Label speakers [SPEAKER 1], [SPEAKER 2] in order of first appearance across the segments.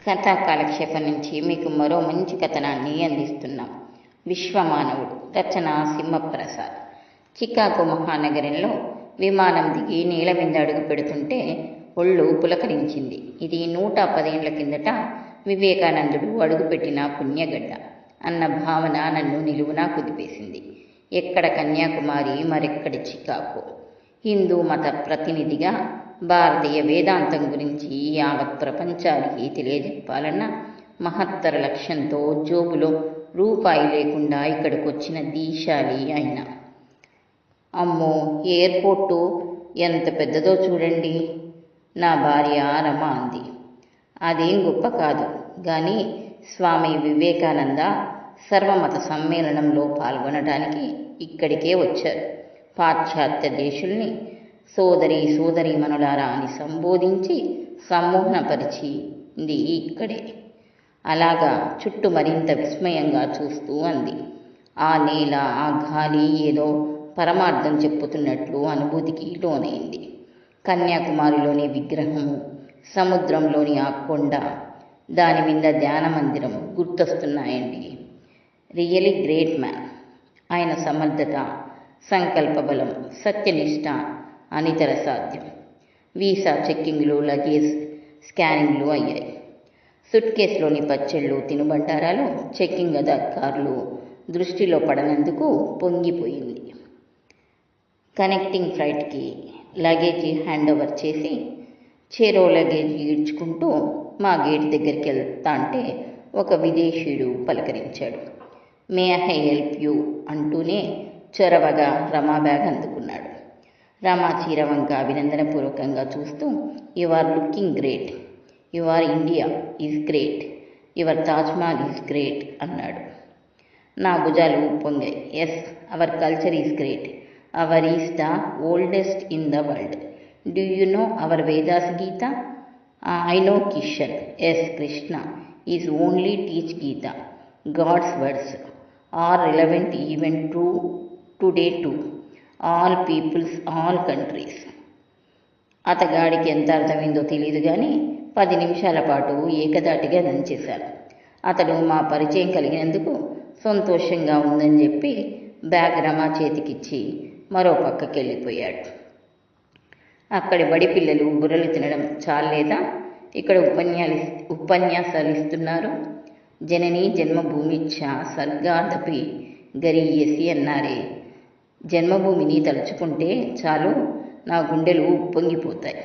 [SPEAKER 1] కథా కాలక్షేపం నుంచి మీకు మరో మంచి కథనాన్ని అందిస్తున్నాం. విశ్వమానవుడు రచన సింహప్రసాద్. చికాగో మహానగరంలో విమానం దిగి నేల మీద అడుగు పెడుతుంటే ఒళ్ళు పులకరించింది. ఇది 110 ఏళ్ల కిందట వివేకానందుడు అడుగుపెట్టిన పుణ్యగడ్డ అన్న భావన నన్ను నిలువునా కుదిపేసింది. ఎక్కడ కన్యాకుమారి, మరెక్కడి చికాగో. హిందూ మత ప్రతినిధిగా భారతీయ వేదాంతం గురించి యావత్ ప్రపంచానికి తెలియజెప్పాలన్న మహత్తర లక్ష్యంతో జోబులో రూపాయి లేకుండా ఇక్కడికి వచ్చిన దీశాలి ఆయన. అమ్మో, ఎయిర్పోర్టు ఎంత పెద్దదో చూడండి, నా భార్య రమ అంది. అదేం గొప్ప కాదు కానీ స్వామి వివేకానంద సర్వమత సమ్మేళనంలో పాల్గొనడానికి ఇక్కడికే వచ్చారు. పాశ్చాత్య దేశుల్ని సోదరీమణులారా అని సంబోధించి సమ్మోహనపరిచింది ఇక్కడే. అలాగా చుట్టూ మరింత విస్మయంగా చూస్తూ అంది. ఆ నేల, ఆ గాలి ఏదో పరమార్థం చెప్పుతున్నట్లు అనుభూతికి లోనైంది. కన్యాకుమారిలోని విగ్రహము, సముద్రంలోని ఆ కొండ, దాని మీద ధ్యాన మందిరం గుర్తొస్తున్నాయండి. Really great man. ఆయన సమర్థత, సంకల్ప బలం, సత్యనిష్ట అనితర సాధ్యం. వీసా చెక్కింగ్లు, లగేజ్ స్కానింగ్లు అయ్యాయి. సుట్ కేసులోని పచ్చళ్ళు, తినుబండారాలు చెక్కింగ్ అధికారులు దృష్టిలో పడనందుకు పొంగిపోయింది. కనెక్టింగ్ ఫ్లైట్కి లగేజీ హ్యాండ్ ఓవర్ చేసి చెరో లగేజీ ఈడ్చుకుంటూ మా గేట్ దగ్గరికి వెళ్తా అంటే ఒక విదేశీయుడు పలకరించాడు. మే ఐ హెల్ప్ యూ అంటూనే చొరవగా రమా బ్యాగ్ అందుకున్నాడు. రమా చీరవంక అభినందనపూర్వకంగా చూస్తూ, you are looking great, your India is great, your Taj Mahal is great అన్నాడు. నా భుజాలు పొంగాయి. Yes, our culture is great, our is the oldest in the world. Do you know our Vedas Gita? I know Kishan. Yes, Krishna is only teach Gita. God's words are relevant even today to all peoples, all countries. అతగాడికి ఎంత అర్థమైందో తెలియదు కానీ 10 నిమిషాల పాటు ఏకదాటిగా దంచేశాను. అతడు మా పరిచయం కలిగినందుకు సంతోషంగా ఉందని చెప్పి బ్యాగ్ రమా చేతికిచ్చి మరో పక్కకి వెళ్ళిపోయాడు. అక్కడి బడి పిల్లలు బుర్రలు తినడం చాలేదా? ఇక్కడ ఉపన్యాసాలు ఇస్తున్నారు. జననీ జన్మభూమిచ్చ స్వర్గాదపి గరీయసి అన్నారే. జన్మభూమిని తలుచుకుంటే చాలు నా గుండెలు ఉప్పొంగిపోతాయి.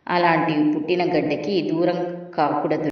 [SPEAKER 1] అలాంటి పుట్టిన గడ్డకి దూరం కాకూడదు.